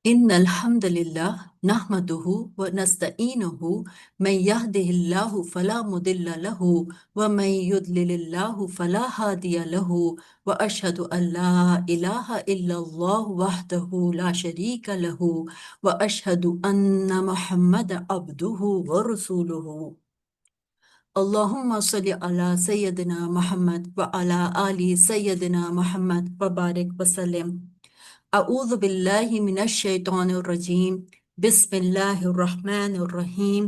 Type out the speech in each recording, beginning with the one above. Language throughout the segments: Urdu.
إن الحمد لله نحمده ونستعينه من يهده الله فلا مضل له ومن يضلل الله فلا هادي له وأشهد أن لا إله إلا الله وحده لا شريك له وأشهد أن محمد عبده ورسوله اللهم صل على سيدنا محمد وعلى آل سيدنا محمد وبارك وسلم أعوذ بالله من الشيطان الرجيم بسم الله الرحمن الرحيم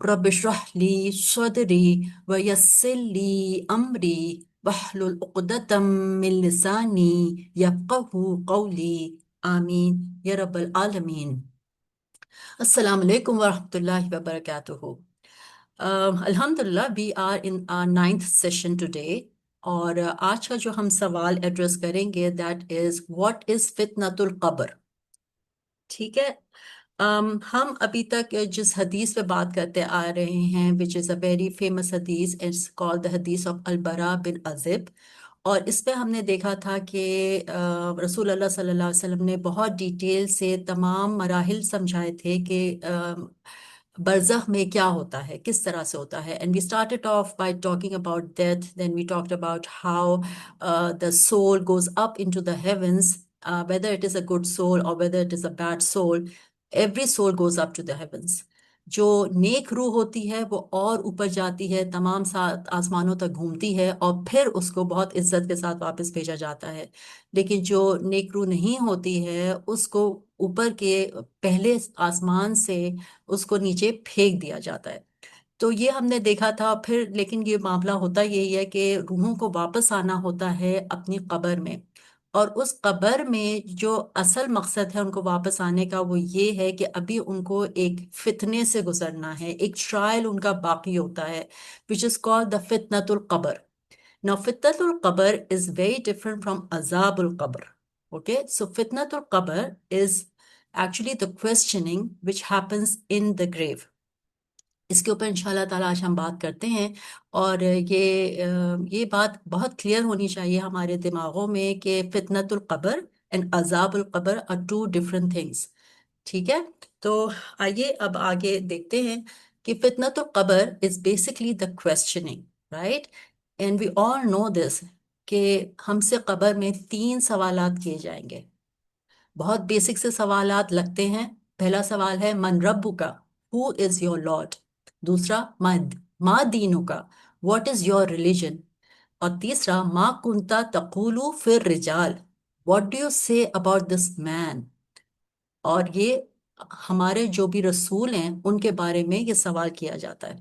رب اشرح لي صدري ويسر لي أمري واحلل عقدة من لساني يفقه قولي آمين يا رب العالمين. السلام علیکم ورحمۃ اللہ وبرکاتہ. الحمدللہ we are in our ninth session today اور آج کا جو ہم سوال ایڈریس کریں گے that is what is فتنۃ القبر. ٹھیک ہے. ہم ابھی تک جس حدیث پہ بات کرتے آ رہے ہیں which is a very famous حدیث, it's called the حدیث of البراء بن عازب, اور اس پہ ہم نے دیکھا تھا کہ رسول اللہ صلی اللہ علیہ وسلم نے بہت ڈیٹیل سے تمام مراحل سمجھائے تھے کہ برزخ میں کیا ہوتا ہے, کس طرح سے ہوتا ہے. And we started off by talking about death, then we talked about how the soul goes up into the heavens, whether it is a good soul or whether it is a bad soul, every soul goes up to the heavens. جو نیک روح ہوتی ہے وہ اور اوپر جاتی ہے, تمام سات آسمانوں تک گھومتی ہے اور پھر اس کو بہت عزت کے ساتھ واپس بھیجا جاتا ہے. لیکن جو نیک روح نہیں ہوتی ہے اس کو اوپر کے پہلے آسمان سے اس کو نیچے پھینک دیا جاتا ہے. تو یہ ہم نے دیکھا تھا. پھر لیکن یہ معاملہ ہوتا یہی ہے کہ روحوں کو واپس آنا ہوتا ہے اپنی قبر میں, اور اس قبر میں جو اصل مقصد ہے ان کو واپس آنے کا وہ یہ ہے کہ ابھی ان کو ایک فتنے سے گزرنا ہے, ایک ٹرائل ان کا باقی ہوتا ہے which is called the فتنة القبر. Now فتنة القبر is very different from عذاب القبر. Okay, so فتنة القبر is actually the questioning which happens in the grave. اس کے اوپر انشاءاللہ تعالیٰ آج ہم بات کرتے ہیں, اور یہ بات بہت کلیئر ہونی چاہیے ہمارے دماغوں میں کہ فتنۃ القبر اینڈ عذاب القبر are two different things. ٹھیک ہے. تو آئیے اب آگے دیکھتے ہیں کہ فتنۃ القبر is basically the questioning, right. And we all know this کہ ہم سے قبر میں 3 سوالات کیے جائیں گے. بہت بیسک سے سوالات لگتے ہیں. پہلا سوال ہے من ربو کا, ہو از یور لارڈ. دوسرا ما دینو کا, واٹ از یور ریلیجن. اور تیسرا ما کنتا تقولو فی الرجال, واٹ ڈو یو سے اباؤٹ دس مین. اور یہ ہمارے جو بھی رسول ہیں ان کے بارے میں یہ سوال کیا جاتا ہے.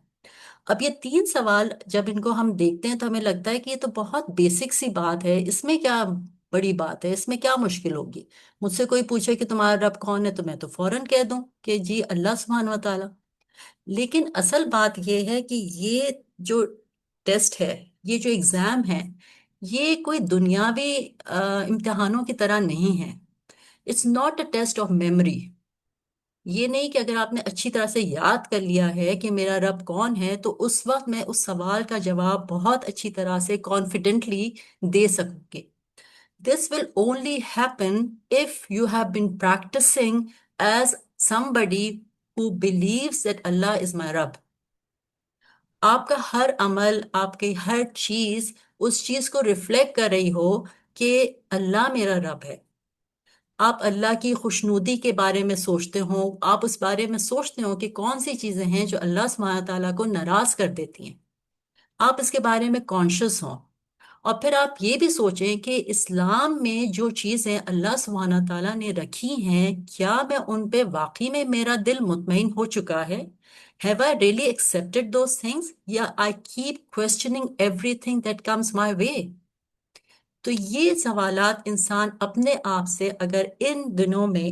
اب یہ 3 سوال جب ان کو ہم دیکھتے ہیں تو ہمیں لگتا ہے کہ یہ تو بہت بیسک سی بات ہے, اس میں کیا بڑی بات ہے, اس میں کیا مشکل ہوگی. مجھ سے کوئی پوچھے کہ تمہارا رب کون ہے تو میں تو فوراً کہہ دوں کہ جی اللہ سبحانہ و تعالیٰ. لیکن اصل بات یہ ہے کہ یہ جو ٹیسٹ ہے, یہ جو ایگزام ہے, یہ کوئی دنیاوی امتحانوں کی طرح نہیں ہے. It's not a test of memory. یہ نہیں کہ اگر آپ نے اچھی طرح سے یاد کر لیا ہے کہ میرا رب کون ہے تو اس وقت میں اس سوال کا جواب بہت اچھی طرح سے کانفیڈنٹلی دے سکوں گے. This will only happen if you have been practicing as somebody who believes that Allah is my Rabb. آپ کا ہر عمل, آپ کی ہر چیز اس چیز کو ریفلیکٹ کر رہی ہو کہ اللہ میرا رب ہے. آپ اللہ کی خوشنودی کے بارے میں سوچتے ہوں, آپ اس بارے میں سوچتے ہوں کہ کون سی چیزیں ہیں جو اللہ سبحانہ تعالیٰ کو ناراض کر دیتی ہیں, آپ اس کے بارے میں کانشیس ہوں. اور پھر آپ یہ بھی سوچیں کہ اسلام میں جو چیزیں اللہ سبحانہ تعالیٰ نے رکھی ہیں, کیا میں ان پہ واقعی میں میرا دل مطمئن ہو چکا ہے. Have I really accepted those things? یا I keep questioning everything that comes my way. تو یہ سوالات انسان اپنے آپ سے اگر ان دنوں میں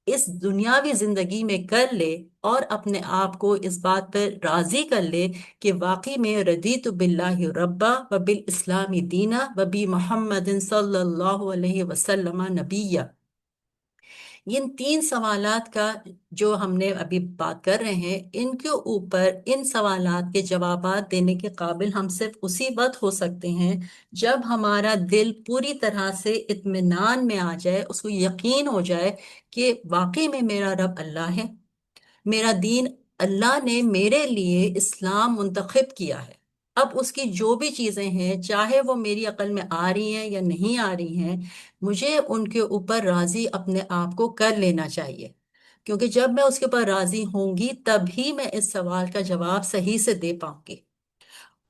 اس دنیاوی زندگی میں کر لے اور اپنے آپ کو اس بات پر راضی کر لے کہ واقعی میں رضیت باللہ ربا و بالاسلام دینا و بی محمد صلی اللہ علیہ وسلم نبیہ, ان 3 سوالات کا جو ہم نے ابھی بات کر رہے ہیں، ان کے اوپر ان سوالات کے جوابات دینے کے قابل ہم صرف اسی وقت ہو سکتے ہیں جب ہمارا دل پوری طرح سے اطمینان میں آ جائے، اس کو یقین ہو جائے کہ واقعی میں میرا رب اللہ ہے، میرا دین اللہ نے میرے لیے اسلام منتخب کیا ہے۔ اب اس کی جو بھی چیزیں ہیں، چاہے وہ میری عقل میں آ رہی ہیں یا نہیں آ رہی ہیں، مجھے ان کے اوپر راضی اپنے آپ کو کر لینا چاہیے، کیونکہ جب میں اس کے اوپر راضی ہوں گی تبھی میں اس سوال کا جواب صحیح سے دے پاؤں گی۔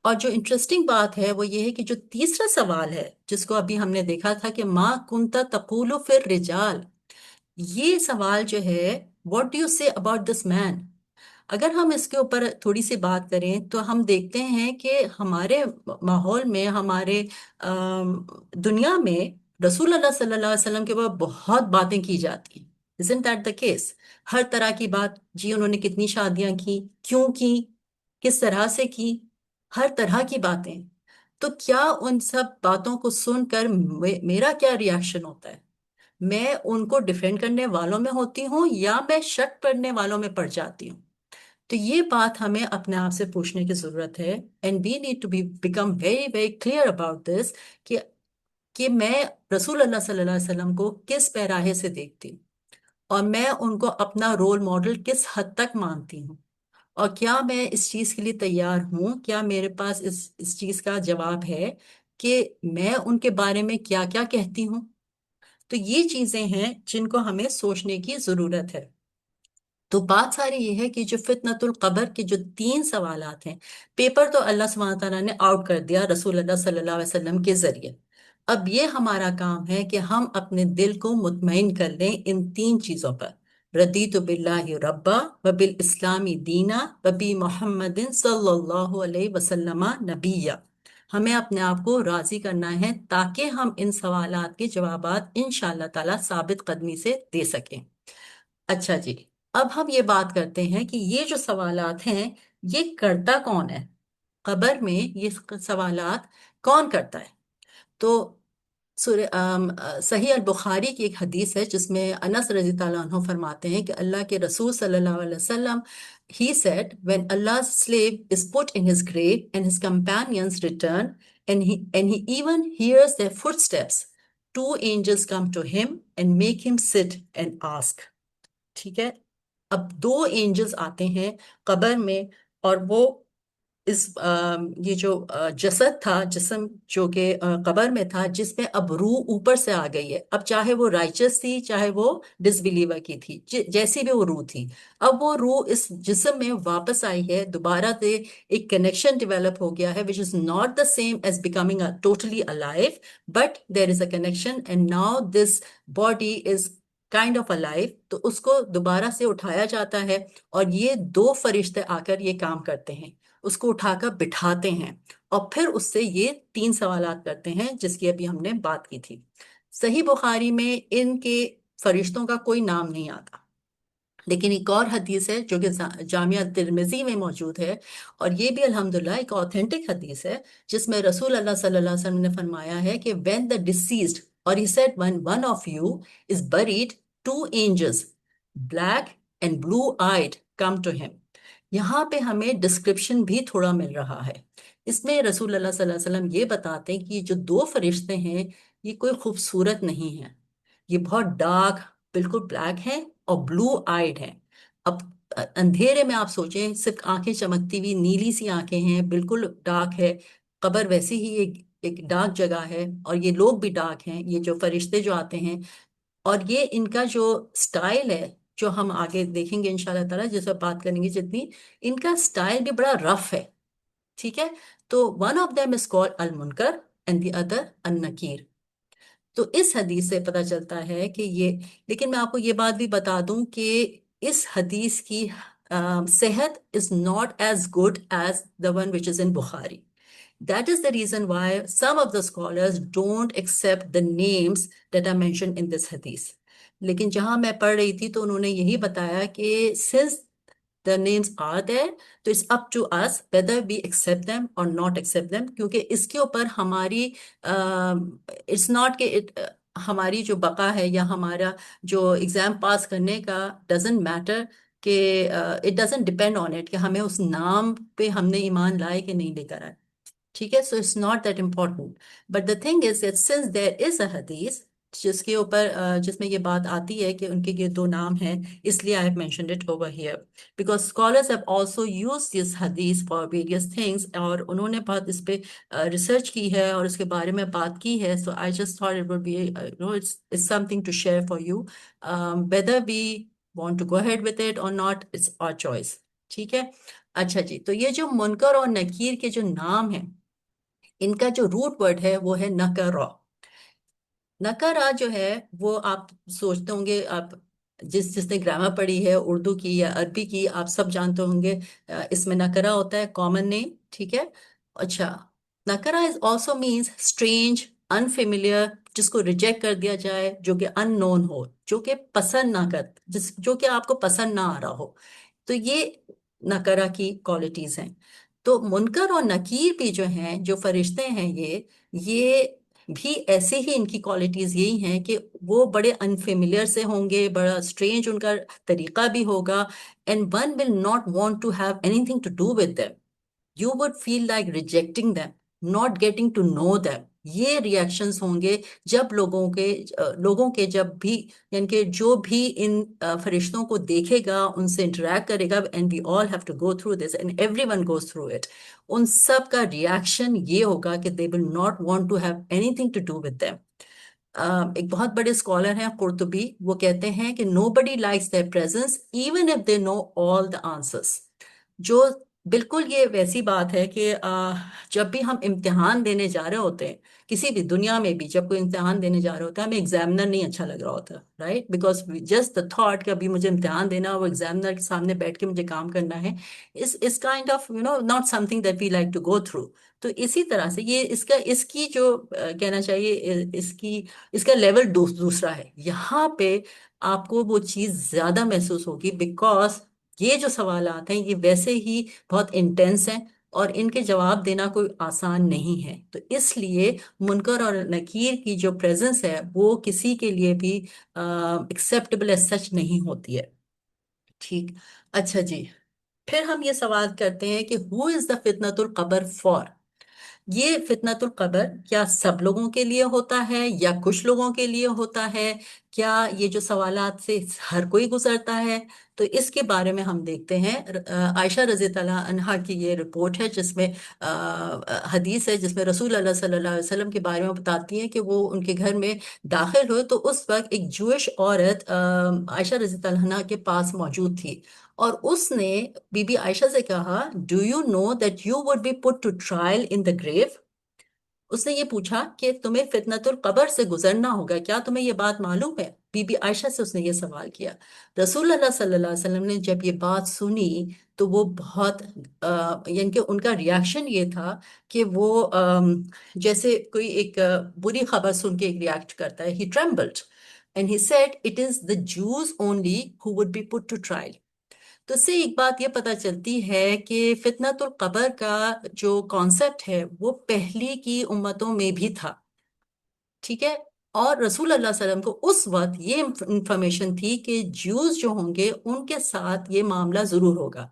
اور جو انٹرسٹنگ بات ہے وہ یہ ہے کہ جو تیسرا سوال ہے، جس کو ابھی ہم نے دیکھا تھا کہ ما کنت تقول فی الرجال، یہ سوال جو ہے واٹ ڈو یو سے اباؤٹ دس مین، اگر ہم اس کے اوپر تھوڑی سی بات کریں تو ہم دیکھتے ہیں کہ ہمارے ماحول میں، ہمارے دنیا میں رسول اللہ صلی اللہ علیہ وسلم کے اوپر بہت باتیں کی جاتی ہیں۔ Isn't that the case؟ ہر طرح کی بات، جی انہوں نے کتنی شادیاں کی، کیوں کی، کس طرح سے کی، ہر طرح کی باتیں۔ تو کیا ان سب باتوں کو سن کر میرا کیا ریاکشن ہوتا ہے؟ میں ان کو ڈیفینڈ کرنے والوں میں ہوتی ہوں یا میں شک کرنے والوں میں پڑ جاتی ہوں؟ تو یہ بات ہمیں اپنے آپ سے پوچھنے کی ضرورت ہے، and we need to be become very very clear about this, کہ میں رسول اللہ صلی اللہ علیہ وسلم کو کس پیراہے سے دیکھتی ہوں، اور میں ان کو اپنا رول ماڈل کس حد تک مانتی ہوں، اور کیا میں اس چیز کے لیے تیار ہوں، کیا میرے پاس اس چیز کا جواب ہے کہ میں ان کے بارے میں کیا کیا کہتی ہوں۔ تو یہ چیزیں ہیں جن کو ہمیں سوچنے کی ضرورت ہے۔ تو بات ساری یہ ہے کہ جو فتنۃ القبر کے جو 3 سوالات ہیں، پیپر تو اللہ سبحانہ تعالیٰ نے آؤٹ کر دیا رسول اللہ صلی اللہ علیہ وسلم کے ذریعے۔ اب یہ ہمارا کام ہے کہ ہم اپنے دل کو مطمئن کر لیں ان 3 چیزوں پر، رضیت باللہ ربا وبالاسلام دینا وبی محمد صلی اللہ علیہ وسلم نبیہ۔ ہمیں اپنے آپ کو راضی کرنا ہے تاکہ ہم ان سوالات کے جوابات انشاءاللہ تعالیٰ ثابت قدمی سے دے سکیں۔ اچھا جی، اب ہم یہ بات کرتے ہیں کہ یہ جو سوالات ہیں یہ کرتا کون ہے؟ قبر میں یہ سوالات کون کرتا ہے؟ تو صحیح البخاری کی ایک حدیث ہے جس میں انس رضی اللہ عنہ فرماتے ہیں کہ اللہ کے رسول صلی اللہ علیہ وسلم he said when Allah's slave is put in his grave and his companions return and he even hears their footsteps, 2 angels come to him and make him sit and ask۔ ٹھیک ہے، اب 2 اینجلز آتے ہیں قبر میں، اور وہ یہ جو جسد تھا، جسم جو کہ قبر میں تھا، جس میں اب روح اوپر سے آ گئی ہے، اب چاہے وہ رائچس تھی چاہے وہ ڈس بلیور کی تھی، جیسی بھی وہ روح تھی، اب وہ روح اس جسم میں واپس آئی ہے، دوبارہ سے ایک کنیکشن ڈیولپ ہو گیا ہے which is not the same as becoming totally alive, but there is a connection and now this body is kind of alive۔ تو اس کو دوبارہ سے اٹھایا جاتا ہے، اور یہ 2 فرشتے آ کر یہ کام کرتے ہیں، اس کو اٹھا کر بٹھاتے ہیں، اور پھر اس سے یہ 3 سوالات کرتے ہیں جس کی ابھی ہم نے بات کی تھی۔ صحیح بخاری میں ان کے فرشتوں کا کوئی نام نہیں آتا، لیکن ایک اور حدیث ہے جو کہ جامعہ ترمذی میں موجود ہے، اور یہ بھی الحمدللہ ایک آتھینٹک حدیث ہے، جس میں رسول اللہ صلی اللہ علیہ وسلم نے فرمایا ہے کہ when the deceased، اور he said when one of you is buried, 2 angels black and blue eyed come to him۔ یہاں پہ ہمیں ڈسکرپشن بھی تھوڑا مل رہا ہے، اس میں رسول اللہ صلی اللہ علیہ وسلم یہ بتاتے ہیں کہ یہ جو 2 فرشتے ہیں یہ کوئی خوبصورت نہیں ہیں، یہ بہت ڈارک، بالکل بلیک ہیں اور بلو آئیڈ ہیں۔ اب اندھیرے میں آپ سوچیں، صرف آنکھیں چمکتی ہوئی نیلی سی آنکھیں ہیں، بالکل ڈارک ہے، قبر ویسی ہی ایک ڈارک جگہ ہے، اور یہ لوگ بھی ڈارک ہیں، یہ جو فرشتے جو آتے ہیں، اور یہ ان کا جو سٹائل ہے جو ہم آگے دیکھیں گے انشاءاللہ تعالیٰ، جس پر بات کریں گے جتنی، ان کا سٹائل بھی بڑا رف ہے۔ ٹھیک ہے، تو one of them is called المنکر اینڈ دی ادر النکیر۔ تو اس حدیث سے پتہ چلتا ہے کہ یہ، لیکن میں آپ کو یہ بات بھی بتا دوں کہ اس حدیث کی صحت is not as good as the one which is in Bukhari۔ That is the reason why some of the scholars don't accept the names that are mentioned in this hadith۔ لیکن جہاں میں پڑھ رہی تھی تو انہوں نے یہی بتایا کہ since the names are there, تو it's up to us whether we accept them or not accept them، کیونکہ اس کے اوپر ہماری it's not کہ ہماری جو بقا ہے یا ہمارا جو ایگزام پاس کرنے کا ڈزنٹ میٹر کہ it doesn't depend on it کہ ہمیں اس نام پہ ہم نے ایمان لائے کہ نہیں لے کر آئے. ٹھیک ہے. So it's not that important. But the thing is that since there is a حدیث جس کے اوپر جس میں یہ بات آتی ہے کہ ان کے یہ دو نام ہیں, اس لیے I have mentioned it over here because scholars have also use this حدیث فار ویریس تھنگس, اور انہوں نے بہت اس پہ ریسرچ کی ہے اور اس کے بارے میں بات کی ہے. So I just thought it would be it's something to share for you whether we want to go ahead with it or not, it's our choice. ٹھیک ہے. اچھا جی, تو یہ جو منکر اور نکیر کے جو نام ہیں ان کا جو روٹ ورڈ ہے وہ ہے نکرا. نکرا جو ہے وہ آپ سوچتے ہوں گے, آپ جس نے گرامر پڑھی ہے اردو کی یا عربی کی, آپ سب جانتے ہوں گے اس میں نکرا ہوتا ہے کامن نیم. ٹھیک ہے. اچھا, نکرا is also means strange, unfamiliar, جس کو ریجیکٹ کر دیا جائے, جو کہ ان نون ہو, جو کہ پسند نہ کر, جو کہ آپ کو پسند نہ آ رہا ہو. تو یہ نکرا کی کوالٹیز ہیں. تو منکر اور نکیر بھی جو ہیں, جو فرشتے ہیں, یہ بھی ایسے ہی ان کی کوالٹیز یہی ہیں کہ وہ بڑے انفیملیئر سے ہوں گے, بڑا اسٹرینج ان کا طریقہ بھی ہوگا, and one will not want to have anything to do with them. You would feel like rejecting them, not getting to know them. یہ ریئیکشنز ہوں گے جب لوگوں کے جب بھی, یعنی کہ جو بھی ان فرشتوں کو دیکھے گا, ان سے انٹریکٹ کرے گا, and we all have to go through this and everyone goes through it. ان سب کا ریئیکشن یہ ہوگا کہ they will not want to have anything to do with them. ایک بہت بڑے اسکالر ہیں قرطبی, وہ کہتے ہیں کہ nobody likes their presence even if they know all the answers. جو بالکل یہ ویسی بات ہے کہ جب بھی ہم امتحان دینے جا رہے ہوتے ہیں, کسی بھی دنیا میں بھی جب کوئی امتحان دینے جا رہے ہوتا ہے, ہمیں ایگزامنر نہیں اچھا لگ رہا ہوتا, right, because just the thought کہ ابھی مجھے امتحان دینا, وہ ایگزامنر کے سامنے بیٹھ کے مجھے کام کرنا ہے, اس kind of not something that we like to go through. تو اسی طرح سے یہ اس کی جو کہنا چاہیے اس کا لیول دوسرا ہے. یہاں پہ آپ کو وہ چیز زیادہ محسوس ہوگی بیکاز یہ جو سوالات ہیں یہ ویسے ہی بہت انٹینس ہیں اور ان کے جواب دینا کوئی آسان نہیں ہے. تو اس لیے منکر اور نکیر کی جو پریزنس ہے وہ کسی کے لیے بھی ایکسیپٹیبل ایز سچ نہیں ہوتی ہے. ٹھیک. اچھا جی, پھر ہم یہ سوال کرتے ہیں کہ ہو از دا فتنۃ القبر فار. یہ فتنۃ القبر کیا سب لوگوں کے لیے ہوتا ہے یا کچھ لوگوں کے لیے ہوتا ہے؟ کیا یہ جو سوالات سے ہر کوئی گزرتا ہے؟ تو اس کے بارے میں ہم دیکھتے ہیں. عائشہ رضی اللہ عنہا کی یہ رپورٹ ہے جس میں حدیث ہے جس میں رسول اللہ صلی اللہ علیہ وسلم کے بارے میں بتاتی ہیں کہ وہ ان کے گھر میں داخل ہوئے تو اس وقت ایک جوش عورت عائشہ رضی اللہ عنہا کے پاس موجود تھی, اور اس نے بی بی عائشہ سے کہا, do you know that you would be put to trial in the grave. اس نے یہ پوچھا کہ تمہیں فتنۃ القبر سے گزرنا ہوگا, کیا تمہیں یہ بات معلوم ہے؟ بی بی عائشہ سے اس نے یہ سوال کیا. رسول اللہ صلی اللہ علیہ وسلم نے جب یہ بات سنی تو وہ بہت یعنی کہ ان کا ریاکشن یہ تھا کہ وہ جیسے کوئی ایک بری خبر سن کے ایک ریاکٹ کرتا ہے. he trembled and he said it is the Jews only who would be put to trial. تو اس سے ایک بات یہ پتہ چلتی ہے کہ فتنۃ القبر کا جو کانسیپٹ ہے وہ پہلی کی امتوں میں بھی تھا. ٹھیک ہے. اور رسول اللہ صلی اللہ علیہ وسلم کو اس وقت یہ انفارمیشن تھی کہ جوز جو ہوں گے ان کے ساتھ یہ معاملہ ضرور ہوگا.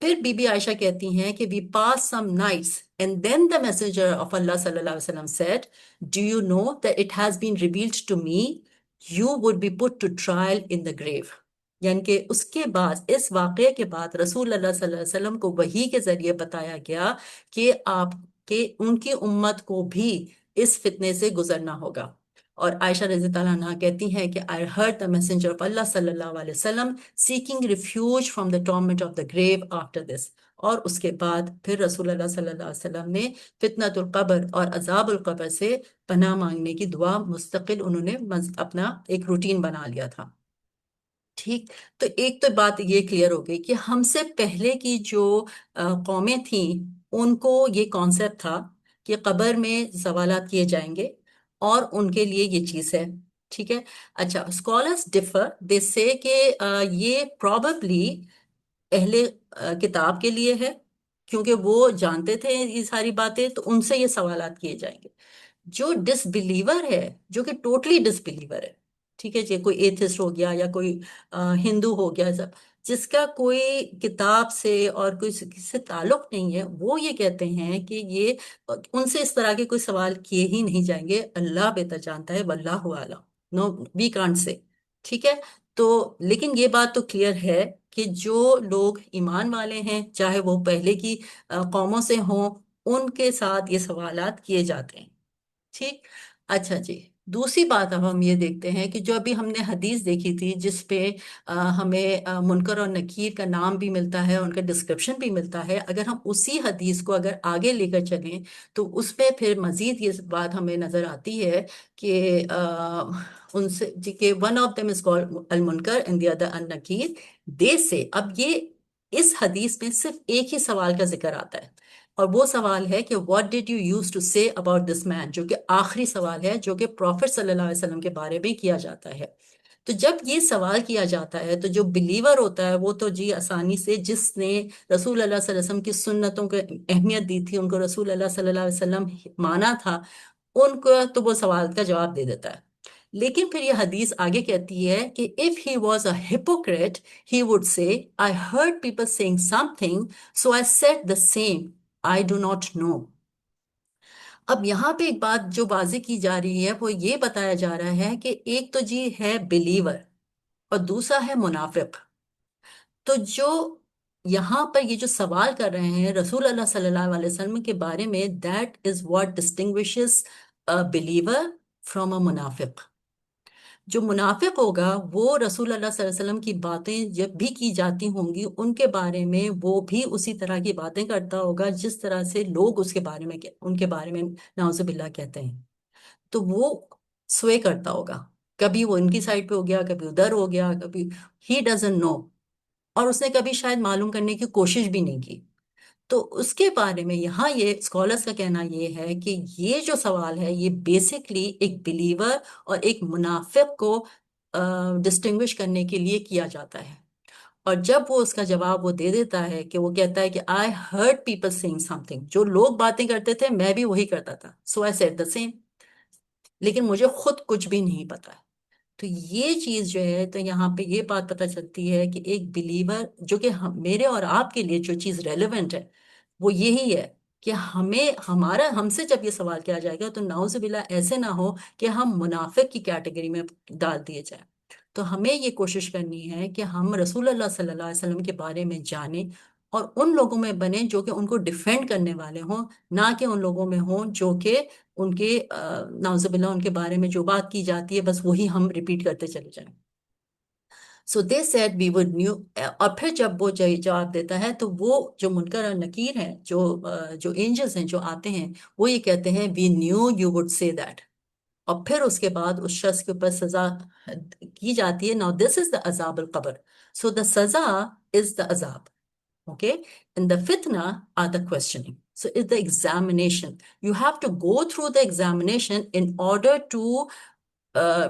پھر بی بی عائشہ کہتی ہیں کہ we passed some nights and then the messenger of Allah صلی اللہ علیہ وسلم said, do you know that it has been revealed to me you would be put to trial in the grave. یعنی کہ اس کے بعد, اس واقعے کے بعد رسول اللہ صلی اللہ علیہ وسلم کو وحی کے ذریعے بتایا گیا کہ آپ کے ان کی امت کو بھی اس فتنے سے گزرنا ہوگا. اور عائشہ رضی اللہ عنہا کہتی ہیں کہ I heard the messenger of Allah صلی اللہ علیہ وسلم seeking refuge from the torment of the grave after this. اور اس کے بعد پھر رسول اللہ صلی اللہ علیہ وسلم نے فتنۃ القبر اور عذاب القبر سے پناہ مانگنے کی دعا مستقل انہوں نے اپنا ایک روٹین بنا لیا تھا. ٹھیک. تو ایک تو بات یہ کلیئر ہو گئی کہ ہم سے پہلے کی جو قومیں تھیں ان کو یہ کانسیپٹ تھا کہ قبر میں سوالات کیے جائیں گے اور ان کے لیے یہ چیز ہے. ٹھیک ہے. اچھا, اسکالرس ڈفر, دے سے کہ یہ پروبیبلی اہل کتاب کے لیے ہے کیونکہ وہ جانتے تھے یہ ساری باتیں, تو ان سے یہ سوالات کیے جائیں گے. جو ڈسبلیور ہے، جو کہ ٹوٹلی ڈسبلیور ہے، ٹھیک ہے جی، کوئی ایتھسٹ ہو گیا یا کوئی ہندو ہو گیا، سب جس کا کوئی کتاب سے اور کوئی کسی سے تعلق نہیں ہے، وہ یہ کہتے ہیں کہ یہ ان سے اس طرح کے کوئی سوال کیے ہی نہیں جائیں گے، اللہ بہتر جانتا ہے، واللہ اعلم، نو وی کانٹ سے، ٹھیک ہے۔ تو لیکن یہ بات تو کلیئر ہے کہ جو لوگ ایمان والے ہیں، چاہے وہ پہلے کی قوموں سے ہوں، ان کے ساتھ یہ سوالات کیے جاتے ہیں، ٹھیک۔ اچھا جی، دوسری بات اب ہم یہ دیکھتے ہیں کہ جو ابھی ہم نے حدیث دیکھی تھی جس پہ ہمیں منکر اور نکیر کا نام بھی ملتا ہے، ان کا ڈسکرپشن بھی ملتا ہے، اگر ہم اسی حدیث کو اگر آگے لے کر چلیں تو اس پہ پھر مزید یہ بات ہمیں نظر آتی ہے کہ ان سے جی کہ one of them is called المنکر اینڈ دی ادر النکیر، دے سے، اب یہ اس حدیث میں صرف ایک ہی سوال کا ذکر آتا ہے، اور وہ سوال ہے کہ what did you use to say about this man, جو کہ آخری سوال ہے، جو کہ پروفٹ صلی اللہ علیہ وسلم کے بارے میں کیا جاتا ہے۔ تو جب یہ سوال کیا جاتا ہے تو جو بلیور ہوتا ہے وہ تو جی آسانی سے، جس نے رسول اللہ صلی اللہ علیہ وسلم کی سنتوں کو اہمیت دی تھی، ان کو رسول اللہ صلی اللہ علیہ وسلم مانا تھا، ان کو تو وہ سوال کا جواب دے دیتا ہے۔ لیکن پھر یہ حدیث آگے کہتی ہے کہ if he was a hypocrite he would say I heard people saying something so I said the same I do not know۔ اب یہاں پہ ایک بات جو واضح کی جا رہی ہے وہ یہ بتایا جا رہا ہے کہ ایک تو جی ہے بلیور اور دوسرا ہے منافق۔ تو جو یہاں پر یہ جو سوال کر رہے ہیں رسول اللہ صلی اللہ علیہ وسلم کے بارے میں، that is what distinguishes a believer from a منافق۔ جو منافق ہوگا وہ رسول اللہ صلی اللہ علیہ وسلم کی باتیں جب بھی کی جاتی ہوں گی ان کے بارے میں وہ بھی اسی طرح کی باتیں کرتا ہوگا جس طرح سے لوگ اس کے بارے میں ان کے بارے میں نعوذ باللہ کہتے ہیں، تو وہ سوے کرتا ہوگا، کبھی وہ ان کی سائڈ پہ ہو گیا، کبھی ادھر ہو گیا، کبھی ہی ڈزنٹ نو، اور اس نے کبھی شاید معلوم کرنے کی کوشش بھی نہیں کی۔ تو اس کے بارے میں یہاں یہ اسکالرس کا کہنا یہ ہے کہ یہ جو سوال ہے یہ بیسکلی ایک بلیور اور ایک منافق کو ڈسٹنگوش کرنے کے لیے کیا جاتا ہے، اور جب وہ اس کا جواب وہ دے دیتا ہے کہ وہ کہتا ہے کہ I heard people saying some thing, جو لوگ باتیں کرتے تھے میں بھی وہی کرتا تھا، سو آئی سیڈ دا سیم، لیکن مجھے خود کچھ بھی نہیں پتا ہے۔ تو یہ چیز جو ہے تو یہاں پہ یہ بات پتہ چلتی ہے کہ ایک بلیور، جو کہ میرے اور آپ کے لیے جو چیز ریلیونٹ ہے وہ یہی ہے کہ ہم سے جب یہ سوال کیا جائے گا تو نعوذ باللہ ایسے نہ ہو کہ ہم منافق کی کیٹیگری میں ڈال دیے جائیں۔ تو ہمیں یہ کوشش کرنی ہے کہ ہم رسول اللہ صلی اللہ علیہ وسلم کے بارے میں جانیں اور ان لوگوں میں بنیں جو کہ ان کو ڈیفینڈ کرنے والے ہوں، نہ کہ ان لوگوں میں ہوں جو کہ ان کے نعوذ باللہ ان کے بارے میں جو بات کی جاتی ہے بس وہی ہم ریپیٹ کرتے چلے جائیں۔ So they said we would knew, اور پھر جب وہ جواب دیتا ہے تو وہ جو منکر اور نکیر ہیں، جو اینجلز ہیں جو آتے ہیں، وہ یہ کہتے ہیں we knew you would say that, اور پھر اس کے بعد اس شخص کے اوپر سزا کی جاتی ہے۔ ناؤ دس از دا عذاب القبر، سو دا سزا از دا عذاب، okay, and the fitna are the questioning, so it's the examination. You have to go through the examination in order to uh,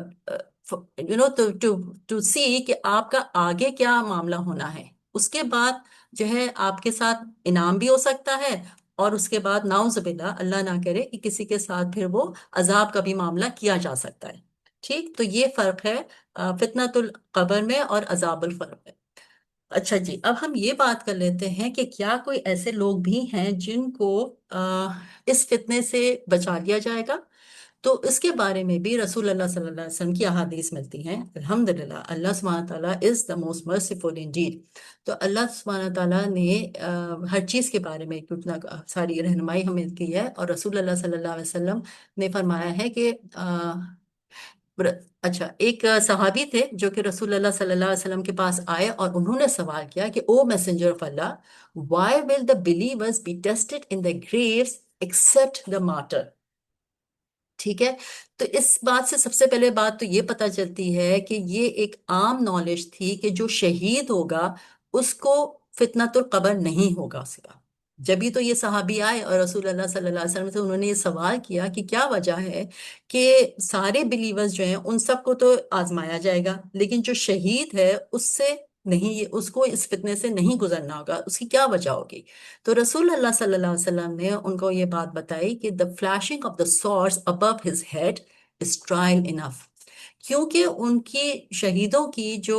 to see کہ آپ کا آگے کیا معاملہ ہونا ہے۔ اس کے بعد جو ہے آپ کے ساتھ انعام بھی ہو سکتا ہے، اور اس کے بعد نعوذ باللہ اللہ نہ کرے کہ کسی کے ساتھ پھر وہ عذاب کا بھی معاملہ کیا جا سکتا ہے، ٹھیک۔ تو یہ فرق ہے فتنۃ القبر میں اور عذاب الفرق میں۔ اچھا جی، اب ہم یہ بات کر لیتے ہیں کہ کیا کوئی ایسے لوگ بھی ہیں جن کو اس فتنے سے بچا لیا جائے گا؟ تو اس کے بارے میں بھی رسول اللہ صلی اللہ علیہ وسلم کی احادیث ملتی ہیں۔ الحمدللہ، اللہ سبحانہ تعالیٰ از دا موسٹ مرسیفل انڈیڈ۔ تو اللہ سبحانہ تعالیٰ نے ہر چیز کے بارے میں کتنا ساری رہنمائی ہمیں کی ہے، اور رسول اللہ صلی اللہ علیہ وسلم نے فرمایا ہے کہ اچھا، ایک صحابی تھے جو کہ رسول اللہ صلی اللہ علیہ وسلم کے پاس آئے اور انہوں نے سوال کیا کہ O messenger of Allah, why will the believers be tested in their graves except the martyr؟ ٹھیک ہے، تو اس بات سے سب سے پہلے بات تو یہ پتہ چلتی ہے کہ یہ ایک عام نالج تھی کہ جو شہید ہوگا اس کو فتنۃ القبر نہیں ہوگا اس کا۔ جبھی تو یہ صحابی آئے اور رسول اللہ صلی اللہ علیہ وسلم سے انہوں نے یہ سوال کیا کہ کیا وجہ ہے کہ سارے بلیورز جو ہیں ان سب کو تو آزمایا جائے گا لیکن جو شہید ہے اس سے نہیں، یہ اس کو اس فتنے سے نہیں گزرنا ہوگا، اس کی کیا وجہ ہوگی؟ تو رسول اللہ صلی اللہ علیہ وسلم نے ان کو یہ بات بتائی کہ the flashing of the swords above his head is trial enough، کیونکہ ان کی شہیدوں کی جو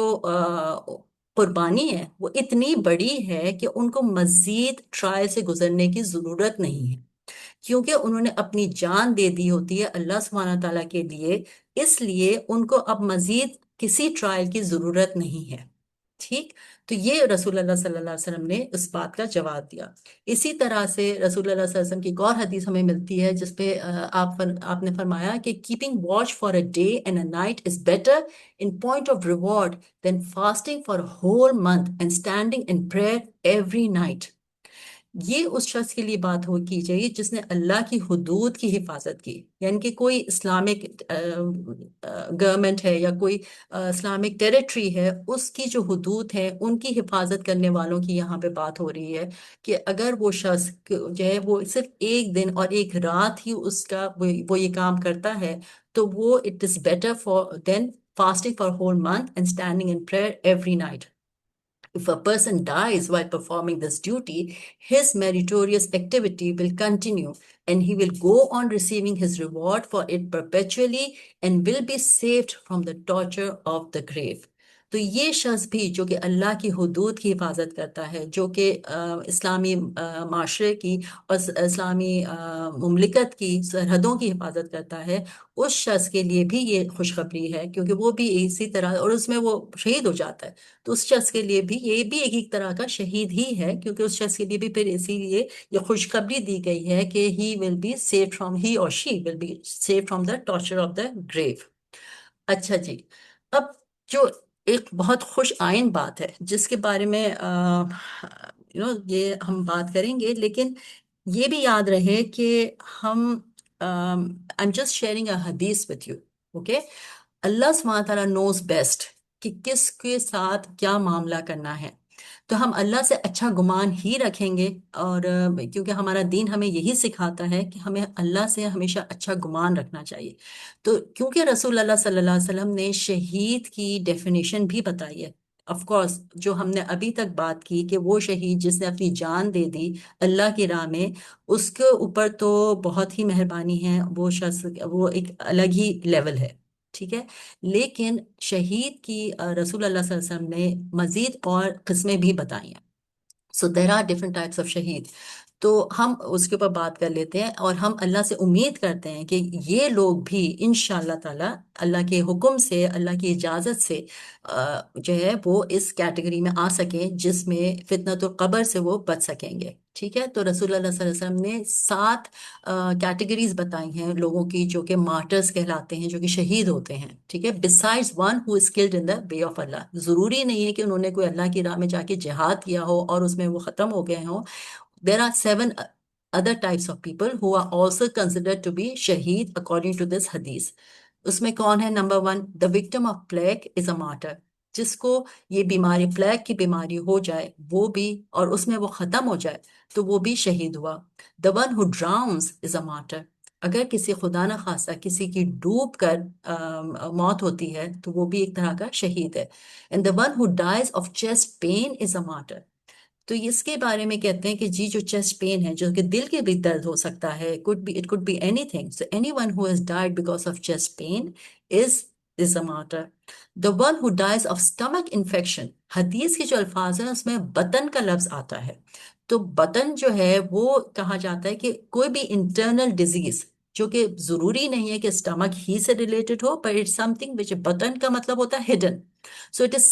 قربانی ہے وہ اتنی بڑی ہے کہ ان کو مزید ٹرائل سے گزرنے کی ضرورت نہیں ہے، کیونکہ انہوں نے اپنی جان دے دی ہوتی ہے اللہ سبحانہ تعالیٰ کے لیے، اس لیے ان کو اب مزید کسی ٹرائل کی ضرورت نہیں ہے۔ ٹھیک، تو یہ رسول اللہ صلی اللہ علیہ وسلم نے اس بات کا جواب دیا۔ اسی طرح سے رسول اللہ صلی اللہ علیہ وسلم کی ایک اور حدیث ہمیں ملتی ہے جس پہ آپ نے فرمایا کہ keeping watch for a day and a night is better in point of reward than fasting for whole month and standing in prayer every night. یہ اس شخص کے لیے بات ہو کی چاہیے جس نے اللہ کی حدود کی حفاظت کی، یعنی کہ کوئی اسلامک گورنمنٹ ہے یا کوئی اسلامک ٹیریٹری ہے، اس کی جو حدود ہیں ان کی حفاظت کرنے والوں کی یہاں پہ بات ہو رہی ہے کہ اگر وہ شخص جو ہے وہ صرف ایک دن اور ایک رات ہی اس کا وہ یہ کام کرتا ہے تو وہ it is better for than fasting for a whole month and standing in prayer every night. If a person dies while performing this duty, his meritorious activity will continue and he will go on receiving his reward for it perpetually and will be saved from the torture of the grave. تو یہ شخص بھی جو کہ اللہ کی حدود کی حفاظت کرتا ہے، جو کہ اسلامی معاشرے کی اور اسلامی مملکت کی سرحدوں کی حفاظت کرتا ہے، اس شخص کے لیے بھی یہ خوشخبری ہے، کیونکہ وہ بھی اسی طرح، اور اس میں وہ شہید ہو جاتا ہے تو اس شخص کے لیے بھی یہ بھی ایک طرح کا شہید ہی ہے، کیونکہ اس شخص کے لیے بھی پھر اسی لیے یہ خوشخبری دی گئی ہے کہ he or she will be saved from the torture of the grave۔ اچھا جی، اب جو ایک بہت خوش آئند بات ہے جس کے بارے میں یہ ہم بات کریں گے، لیکن یہ بھی یاد رہے کہ ہم I'm just sharing a hadith with you، okay؟ اللہ سبحانہ تعالیٰ نوز بیسٹ کہ کس کے ساتھ کیا معاملہ کرنا ہے، تو ہم اللہ سے اچھا گمان ہی رکھیں گے، اور کیونکہ ہمارا دین ہمیں یہی سکھاتا ہے کہ ہمیں اللہ سے ہمیشہ اچھا گمان رکھنا چاہیے۔ تو کیونکہ رسول اللہ صلی اللہ علیہ وسلم نے شہید کی ڈیفینیشن بھی بتائی ہے، آف کورس جو ہم نے ابھی تک بات کی کہ وہ شہید جس نے اپنی جان دے دی اللہ کی راہ میں، اس کے اوپر تو بہت ہی مہربانی ہے، وہ شخص وہ ایک الگ ہی لیول ہے، ٹھیک ہے۔ لیکن شہید کی رسول اللہ صلی اللہ علیہ وسلم نے مزید اور قسمیں بھی بتائی ہیں۔ So there are different types of شہید، تو ہم اس کے اوپر بات کر لیتے ہیں، اور ہم اللہ سے امید کرتے ہیں کہ یہ لوگ بھی انشاءاللہ تعالی اللہ کے حکم سے، اللہ کی اجازت سے جو ہے وہ اس کیٹیگری میں آ سکیں جس میں فتنۃ القبر سے وہ بچ سکیں گے، ٹھیک ہے۔ تو رسول اللہ صلی اللہ علیہ وسلم نے 7 کیٹیگریز بتائی ہیں لوگوں کی جو کہ مارٹرز کہلاتے ہیں، جو کہ شہید ہوتے ہیں، ٹھیک ہے۔ besides one who is killed in the way of Allah، ضروری نہیں ہے کہ انہوں نے کوئی اللہ کی راہ میں جا کے جہاد کیا ہو اور اس میں وہ ختم ہو گئے ہوں۔ There are 7 other types of people who are also considered to be shaheed according to this hadith۔ اس میں کون ہے؟ Number 1، the victim of plague is a martyr، جس کو یہ بیماری پلیگ کی بیماری ہو جائے وہ بھی، اور اس میں وہ ختم ہو جائے تو وہ بھی شہید ہوا۔ the one who drowns is a martyr، اگر کسی خدا نہ خواستہ کسی کی ڈوب کر موت ہوتی ہے تو وہ بھی ایک طرح کا شہید ہے۔ and the one who dies of chest pain is a martyr، تو اس کے بارے میں کہتے ہیں کہ جی جو چیسٹ پین ہے، جو کہ دل کے بھی درد ہو سکتا ہے، it could be anything، so anyone who has died because of chest pain is a martyr۔ the one who dies of stomach infection، حدیث کے جو الفاظ ہیں اس میں بطن کا لفظ آتا ہے، تو بطن جو ہے وہ کہا جاتا ہے کہ کوئی بھی انٹرنل ڈیزیز جو کہ ضروری نہیں ہے کہ اسٹمک ہی سے related who, but it's something which بطن کا مطلب ہوتا ہے hidden، so it is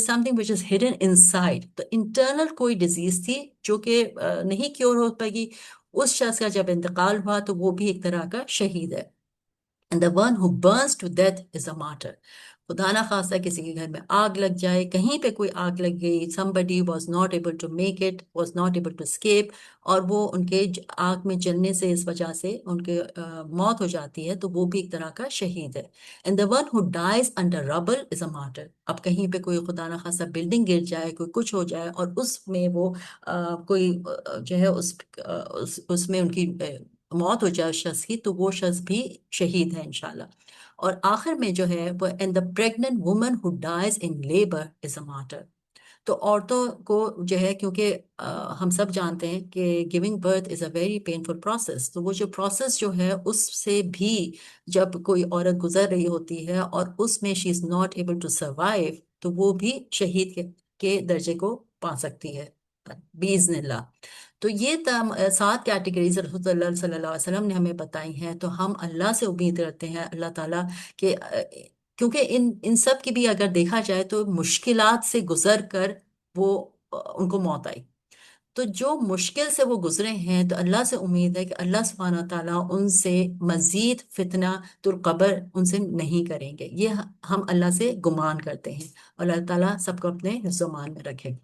something which is hidden inside۔ تو انٹرنل کوئی ڈیزیز تھی جو کہ نہیں کیور ہو پائے گی، اس شخص کا جب انتقال ہوا تو وہ بھی ایک طرح کا شہید ہے۔ and the one who burns to death is a martyr۔ خدا نہ خواستہ کسی کے گھر میں آگ لگ جائے، کہیں پہ کوئی آگ لگ گئی، somebody was not able to make it، was not able to escape، اور وہ ان کے آگ میں جلنے سے اس وجہ سے ان کے موت ہو جاتی ہے تو وہ بھی ایک طرح کا شہید ہے۔ and the one who dies under rubble is a martyr۔ اب کہیں پہ کوئی خدا نہ خواستہ بلڈنگ گر جائے، کوئی کچھ ہو جائے اور اس میں وہ کوئی جو ہے اس میں ان کی موت ہو جائے اس شخص کی، تو وہ شخص بھی شہید ہے انشاءاللہ۔ اور آخر میں جو ہے وہ and the pregnant woman who dies in labor is a martyr. تو عورتوں کو جو ہے کیونکہ ہم سب جانتے ہیں کہ giving birth is a very painful process, تو وہ جو پروسیس جو ہے اس سے بھی جب کوئی عورت گزر رہی ہوتی ہے اور اس میں she is not able to survive, تو وہ بھی شہید کے درجے کو پا سکتی ہے باذن اللہ. تو یہ 7 کیٹیگریز رسول اللہ صلی اللہ علیہ وسلم نے ہمیں بتائی ہیں. تو ہم اللہ سے امید کرتے ہیں، اللہ تعالیٰ کہ کیونکہ ان سب کی بھی اگر دیکھا جائے تو مشکلات سے گزر کر وہ ان کو موت آئی. تو جو مشکل سے وہ گزرے ہیں تو اللہ سے امید ہے کہ اللہ سبحانہ تعالیٰ ان سے مزید فتنہ القبر ان سے نہیں کریں گے. یہ ہم اللہ سے گمان کرتے ہیں، اور اللہ تعالیٰ سب کو اپنے حفظ و امان میں رکھے.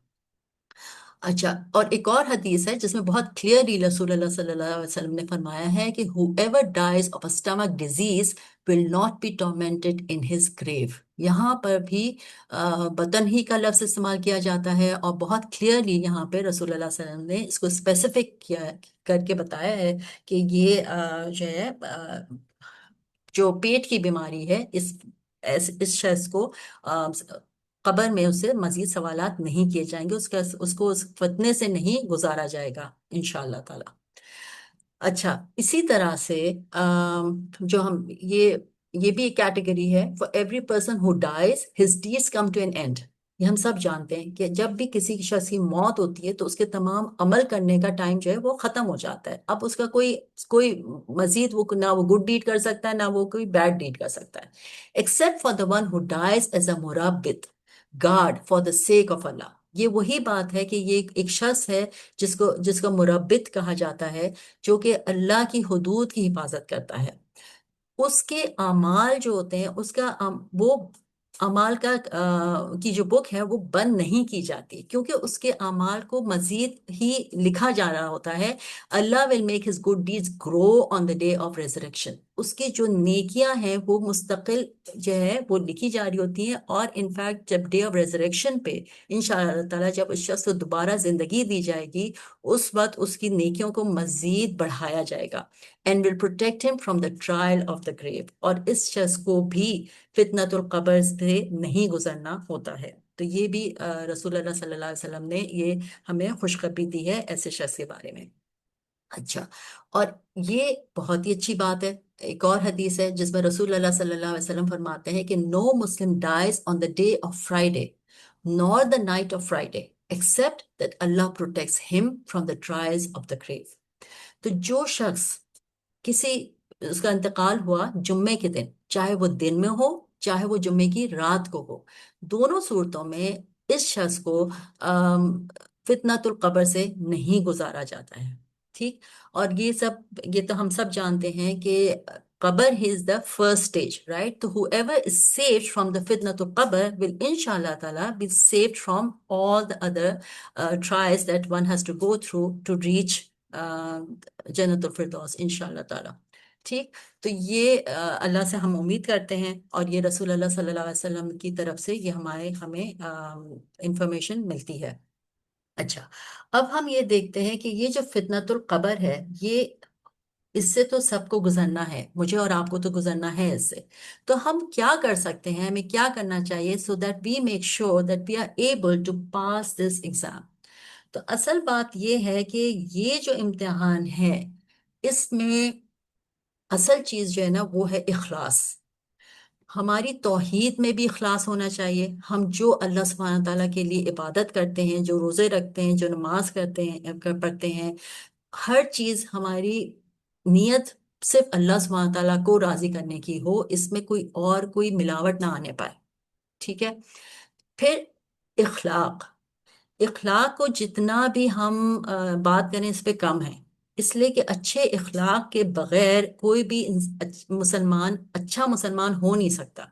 اچھا، اور ایک اور حدیث ہے جس میں بہت کلیئرلی رسول اللہ صلی اللہ علیہ وسلم نے فرمایا ہے کہ whoever dies of a stomach disease will not be tormented in his grave. یہاں پر بھی بطن ہی کا لفظ استعمال کیا جاتا ہے، اور بہت کلیئرلی یہاں پہ رسول اللہ صلی اللہ علیہ وسلم نے اس کو اسپیسیفک کیا کر کے بتایا ہے کہ یہ جو ہے جو پیٹ کی بیماری ہے، اس شخص کو قبر میں اسے مزید سوالات نہیں کیے جائیں گے، اس کو اس فتنے سے نہیں گزارا جائے گا انشاءاللہ تعالی. اچھا، اسی طرح سے جو ہم یہ بھی ایک کیٹیگری ہے. For every person who dies his deeds come to an end. یہ ہم سب جانتے ہیں کہ جب بھی کسی شخص کی موت ہوتی ہے تو اس کے تمام عمل کرنے کا ٹائم جو ہے وہ ختم ہو جاتا ہے. اب اس کا کوئی مزید نہ وہ گڈ ڈیڈ کر سکتا ہے، نہ وہ کوئی بیڈ ڈیڈ کر سکتا ہے، except for the one who dies as a مرابط guard for the sake of Allah. یہ وہی بات ہے کہ یہ ایک شخص ہے جس کا مربت کہا جاتا ہے، جو کہ اللہ کی حدود کی حفاظت کرتا ہے. اس کے اعمال جو ہوتے ہیں، اس کا وہ اعمال کی جو بک ہے وہ بند نہیں کی جاتی، کیونکہ اس کے اعمال کو مزید ہی لکھا جا رہا ہوتا ہے. Allah will make his good deeds grow on the day of resurrection. اس کی جو نیکیاں ہیں وہ مستقل جو ہے وہ لکھی جا رہی ہوتی ہیں، اور انفیکٹ جب ڈے آف ریزریکشن پہ انشاءاللہ تعالیٰ جب اس شخص کو دوبارہ زندگی دی جائے گی، اس وقت اس کی نیکیوں کو مزید بڑھایا جائے گا. and will protect him from the trial of the grave. اور اس شخص کو بھی فتنۃ القبر سے نہیں گزرنا ہوتا ہے. تو یہ بھی رسول اللہ صلی اللہ علیہ وسلم نے یہ ہمیں خوشخبری دی ہے ایسے شخص کے بارے میں. اچھا، اور یہ بہت ہی اچھی بات ہے. ایک اور حدیث ہے جس میں رسول اللہ صلی اللہ علیہ وسلم فرماتے ہیں کہ no Muslim dies on the day of Friday nor the night of Friday except that Allah protects him from the trials of the grave. تو جو شخص اس کا انتقال ہوا جمعے کے دن، چاہے وہ دن میں ہو چاہے وہ جمعے کی رات کو ہو، دونوں صورتوں میں اس شخص کو فتنۃ القبر سے نہیں گزارا جاتا ہے. ٹھیک، اور یہ تو ہم سب جانتے ہیں کہ قبر از دا فرسٹ اسٹیج، رائٹ. تو whoever is saved from the فتنۃ القبر will inshallah ta'ala be saved from all the other trials that one has to go through to reach جنت الفردوس انشاءاللہ تعالی. ٹھیک، تو یہ اللہ سے ہم امید کرتے ہیں، اور یہ رسول اللہ صلی اللہ علیہ وسلم کی طرف سے یہ ہمیں انفارمیشن ملتی ہے. اچھا، اب ہم یہ دیکھتے ہیں کہ یہ جو فتنۃ القبر ہے، اس سے تو سب کو گزرنا ہے، مجھے اور آپ کو تو گزرنا ہے اس سے. تو ہم کیا کر سکتے ہیں، ہمیں کیا کرنا چاہیے so that we make sure that we are able to pass this exam. تو اصل بات یہ ہے کہ یہ جو امتحان ہے اس میں اصل چیز جو ہے نا وہ ہے اخلاص. ہماری توحید میں بھی اخلاص ہونا چاہیے. ہم جو اللہ سبحانہ تعالیٰ کے لیے عبادت کرتے ہیں، جو روزے رکھتے ہیں، جو نماز پڑھتے ہیں، ہر چیز ہماری نیت صرف اللہ سبحانہ تعالیٰ کو راضی کرنے کی ہو، اس میں کوئی ملاوٹ نہ آنے پائے. ٹھیک ہے. پھر اخلاق کو جتنا بھی ہم بات کریں اس پہ کم ہے، اس لیے کہ اچھے اخلاق کے بغیر کوئی بھی اچھا مسلمان ہو نہیں سکتا.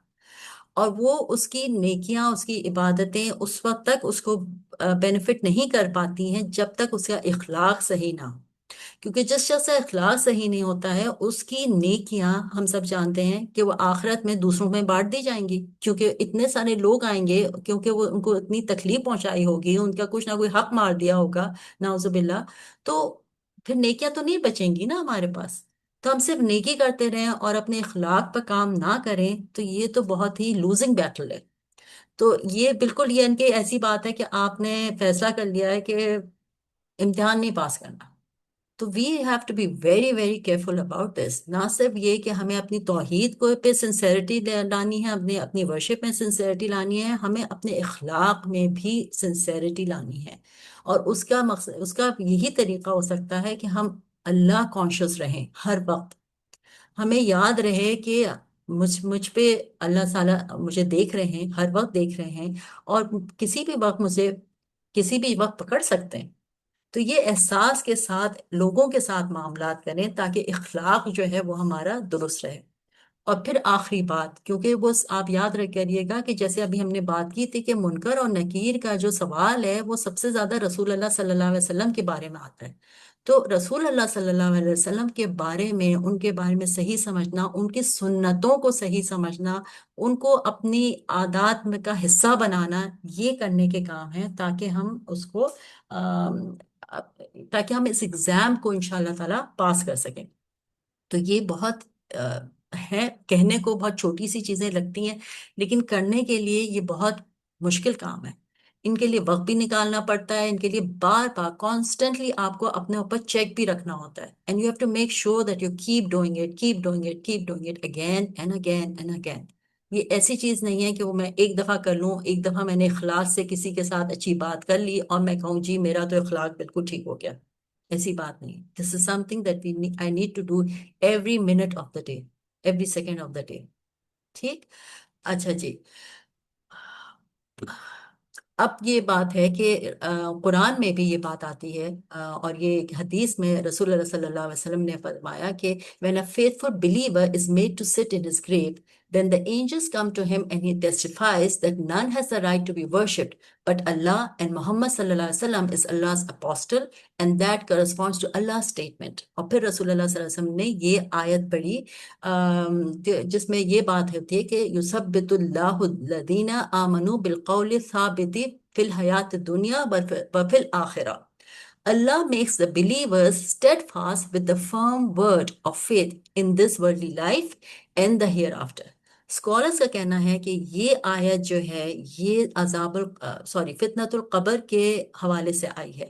اور وہ اس کی نیکیاں، اس کی عبادتیں اس وقت تک اس کو بینیفٹ نہیں کر پاتی ہیں جب تک اس کا اخلاق صحیح نہ ہو. کیونکہ جس شخص کا اخلاق صحیح نہیں ہوتا ہے اس کی نیکیاں ہم سب جانتے ہیں کہ وہ آخرت میں دوسروں میں بانٹ دی جائیں گی، کیونکہ اتنے سارے لوگ آئیں گے، کیونکہ وہ ان کو اتنی تکلیف پہنچائی ہوگی، ان کا کچھ نہ کوئی حق مار دیا ہوگا نعوذ باللہ. تو پھر نیکیاں تو نہیں بچیں گی نا ہمارے پاس. تو ہم صرف نیکی کرتے رہیں اور اپنے اخلاق پر کام نہ کریں تو یہ تو بہت ہی لوزنگ بیٹل ہے. تو یہ بالکل یہ ان کی ایسی بات ہے کہ آپ نے فیصلہ کر لیا ہے کہ امتحان نہیں پاس کرنا. تو we have to be very very careful about this. نہ صرف یہ کہ ہمیں اپنی توحید کو پہ سنسیئرٹی لانی ہے، اپنی ورشپ میں سنسیئرٹی لانی ہے، ہمیں اپنے اخلاق میں بھی سنسیئرٹی لانی ہے. اور اس کا مقصد، اس کا یہی طریقہ ہو سکتا ہے کہ ہم اللہ کانشیس رہیں ہر وقت. ہمیں یاد رہے کہ مجھ پہ اللہ تعالیٰ مجھے دیکھ رہے ہیں، ہر وقت دیکھ رہے ہیں، اور کسی بھی وقت مجھے کسی بھی وقت پکڑ سکتے ہیں. تو یہ احساس کے ساتھ لوگوں کے ساتھ معاملات کریں تاکہ اخلاق جو ہے وہ ہمارا درست رہے. اور پھر آخری بات، کیونکہ وہ آپ یاد رکھ کریے گا کہ جیسے ابھی ہم نے بات کی تھی کہ منکر اور نکیر کا جو سوال ہے وہ سب سے زیادہ رسول اللہ صلی اللہ علیہ وسلم کے بارے میں آتا ہے. تو رسول اللہ صلی اللہ علیہ وسلم کے بارے میں، ان کے بارے میں صحیح سمجھنا، ان کی سنتوں کو صحیح سمجھنا، ان کو اپنی عادات میں کا حصہ بنانا، یہ کرنے کے کام ہیں تاکہ ہم اس کو تاکہ ہم اس ایگزام کو انشاءاللہ تعالی پاس کر سکیں. تو یہ بہت ہے، کہنے کو بہت چھوٹی سی چیزیں لگتی ہیں لیکن کرنے کے لیے یہ بہت مشکل کام ہے. ان کے لیے وقت بھی نکالنا پڑتا ہے، ان کے لیے بار بار کانسٹنٹلی آپ کو اپنے اوپر چیک بھی رکھنا ہوتا ہے. And you have to make sure that you keep doing it, keep doing it, keep doing it again and again and again. یہ ایسی چیز نہیں ہے کہ وہ میں ایک دفعہ کر لوں، ایک دفعہ میں نے اخلاص سے کسی کے ساتھ اچھی بات کر لی اور میں کہوں جی میرا تو اخلاق بالکل ٹھیک ہو گیا. ایسی بات نہیں. This is something that I need to do every minute of the day, every second of the day. ٹھیک. اچھا جی. اب یہ بات ہے کہ قرآن میں بھی یہ بات آتی ہے، اور یہ ایک حدیث میں رسول اللہ صلی اللہ علیہ وسلم نے فرمایا کہ when a faithful believer is made to sit in his grave, then the angels come to him and he testifies that none has the right to be worshipped but Allah, and Muhammad صلی اللہ علیہ وسلم is Allah's apostle, and that corresponds to Allah's statement. اور پھر رسول اللہ صلی اللہ علیہ وسلم نے یہ آیت پڑھی جس میں یہ بات ہوتی ہے کہ یثبت اللہ الذین آمنوا بالقول الثابت فی الحیات الدنیا وفی الآخرہ. Allah makes the believers steadfast with the firm word of faith in this worldly life and the hereafter. Scholars کا کہنا ہے کہ یہ آیت جو ہے یہ فتنۃ القبر کے حوالے سے آئی ہے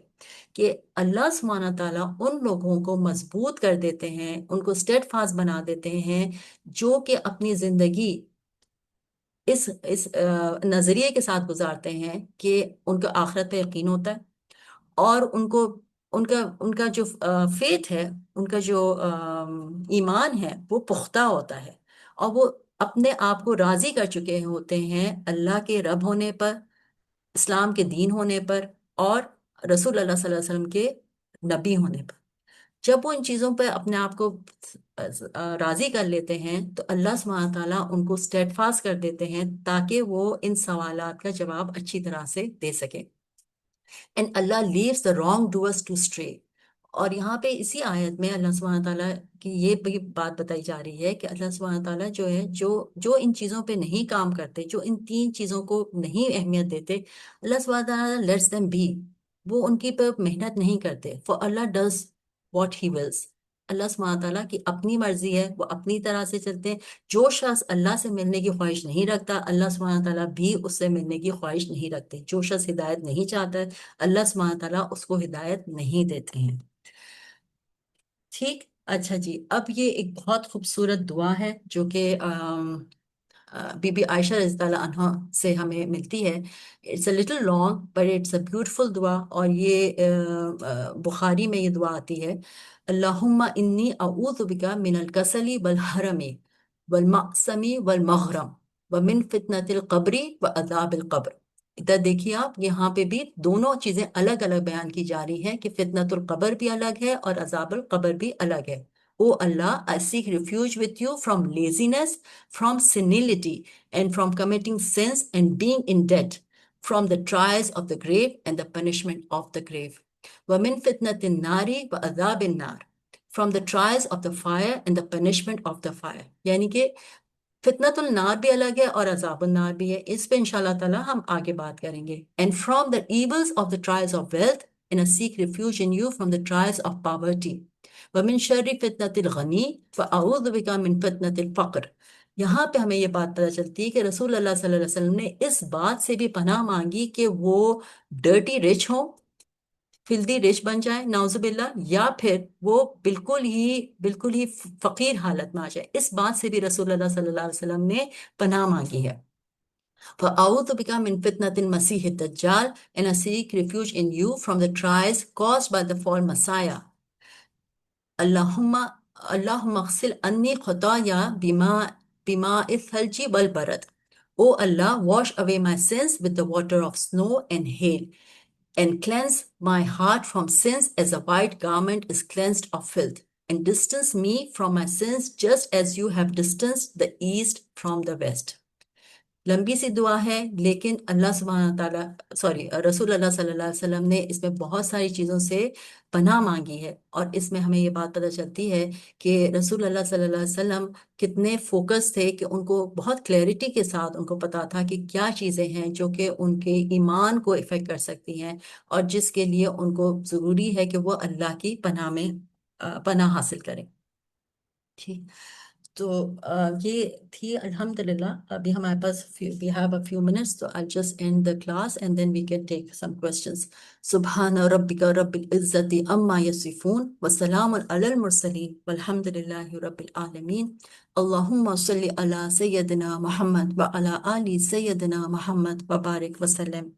کہ اللہ سبحانہ تعالیٰ ان لوگوں کو مضبوط کر دیتے ہیں، ان کو اسٹیڈ فاسٹ بنا دیتے ہیں جو کہ اپنی زندگی اس نظریے کے ساتھ گزارتے ہیں کہ ان کا آخرت پہ یقین ہوتا ہے، اور ان کا جو فیتھ ہے، ان کا جو ایمان ہے وہ پختہ ہوتا ہے، اور وہ اپنے آپ کو راضی کر چکے ہوتے ہیں اللہ کے رب ہونے پر، اسلام کے دین ہونے پر، اور رسول اللہ صلی اللہ علیہ وسلم کے نبی ہونے پر. جب وہ ان چیزوں پہ اپنے آپ کو راضی کر لیتے ہیں تو اللہ سبحانہ تعالیٰ ان کو اسٹیڈ فاسٹ کر دیتے ہیں تاکہ وہ ان سوالات کا جواب اچھی طرح سے دے سکیں. اینڈ اللہ leaves the wrong doers to stray. اور یہاں پہ اسی آیت میں اللہ سبحانہ تعالیٰ کی یہ بھی بات بتائی جا رہی ہے کہ اللہ سبحانہ تعالیٰ جو ہے جو ان چیزوں پہ نہیں کام کرتے، جو ان تین چیزوں کو نہیں اہمیت دیتے، اللہ سبحانہ تعالیٰ لیٹس دیم بی. وہ ان کی پہ محنت نہیں کرتے. For Allah does what he wills. Allah سبحانہ تعالیٰ کی اپنی مرضی ہے، وہ اپنی طرح سے چلتے ہیں. جو شخص اللہ سے ملنے کی خواہش نہیں رکھتا، اللہ سبحانہ تعالیٰ بھی اس سے ملنے کی خواہش نہیں رکھتے. جو شخص ہدایت نہیں چاہتا ہے، اللہ سبحانہ تعالیٰ اس کو ہدایت نہیں دیتے ہیں. ٹھیک. اچھا جی. اب یہ ایک بہت خوبصورت دعا ہے جو کہ بی بی عائشہ رضی اللہ عنہ سے ہمیں ملتی ہے. It's a little long but it's a beautiful دعا، اور یہ بخاری میں یہ دعا آتی ہے: اللہم انی اعوذ بک من الکسل والحرم والمعصم والمغرم ومن فتنة القبر وعذاب القبر. ادھر دیکھیے آپ، یہاں پہ بھی دونوں چیزیں الگ الگ بیان کی جا رہی ہیں کہ فتنۃ القبر بھی الگ ہے اور عذاب القبر بھی الگ ہے. او اللہ, I seek refuge with you from laziness, from senility, and from committing sins and being in debt, from the trials of the grave and the punishment of the grave. وَمِن فِتْنَةِ النَّارِ وَعَذَابِ النَّارِ, from the trials of the fire and the punishment of the fire. یعنی کہ فتنۃ النار بھی الگ ہے اور عذاب النار بھی ہے. اس پہ انشاءاللہ تعالی ہم آگے بات کریں گے. And from the evils of the trials of wealth, and I seek refuge in you from the trials of poverty. وَمِن شَرِّ فِتْنَةِ الْغَنِي فَأَعُوذُ بِكَ مِن فِتْنَةِ الْفَقْرِ۔ یہاں پہ ہمیں یہ بات پتہ چلتی ہے کہ رسول اللہ صلی اللہ علیہ وسلم نے اس بات سے بھی پناہ مانگی کہ وہ ڈرٹی رچ ہوں، فلدی رچ بن جائے نعوذ باللہ، یا پھر وہ بالکل ہی فقیر حالت میں آ جائے، اس بات سے بھی رسول اللہ صلی اللہ علیہ وسلم نے پناہ مانگی ہے۔ فَأَعُوذُ بِكَ مِن فِتْنَةِ الْمَسِيحِ الدَّجَّالِ and I seek refuge in you from the trials caused by the false Messiah. اللہم اغسل انی خطایا بماء الثلج والبرد. O Allah, wash away my sins with the water of snow and hail, and cleanse my heart from sins as a white garment is cleansed of filth, and distance me from my sins just as you have distanced the east from the west. لمبی سی دعا ہے، لیکن اللہ سبحانہ تعالیٰ رسول اللہ صلی اللہ علیہ وسلم نے اس میں بہت ساری چیزوں سے پناہ مانگی ہے، اور اس میں ہمیں یہ بات پتہ چلتی ہے کہ رسول اللہ صلی اللہ علیہ وسلم کتنے فوکس تھے، کہ ان کو بہت کلیئرٹی کے ساتھ ان کو پتا تھا کہ کیا چیزیں ہیں جو کہ ان کے ایمان کو افیکٹ کر سکتی ہیں، اور جس کے لیے ان کو ضروری ہے کہ وہ اللہ کی پناہ میں پناہ حاصل کریں۔ ٹھیک، تو یہ تھی الحمدللہ۔ ابھی ہمارے پاس we have a few minutes، تو I'll just end the class and then we can take some questions. سبحان ربک رب العزت عما یصفون وسلام علی المرسلین والحمد للہ رب العالمین۔ اللہم صلی علی سیدنا محمد وعلی آل سیدنا محمد وبارک وسلم۔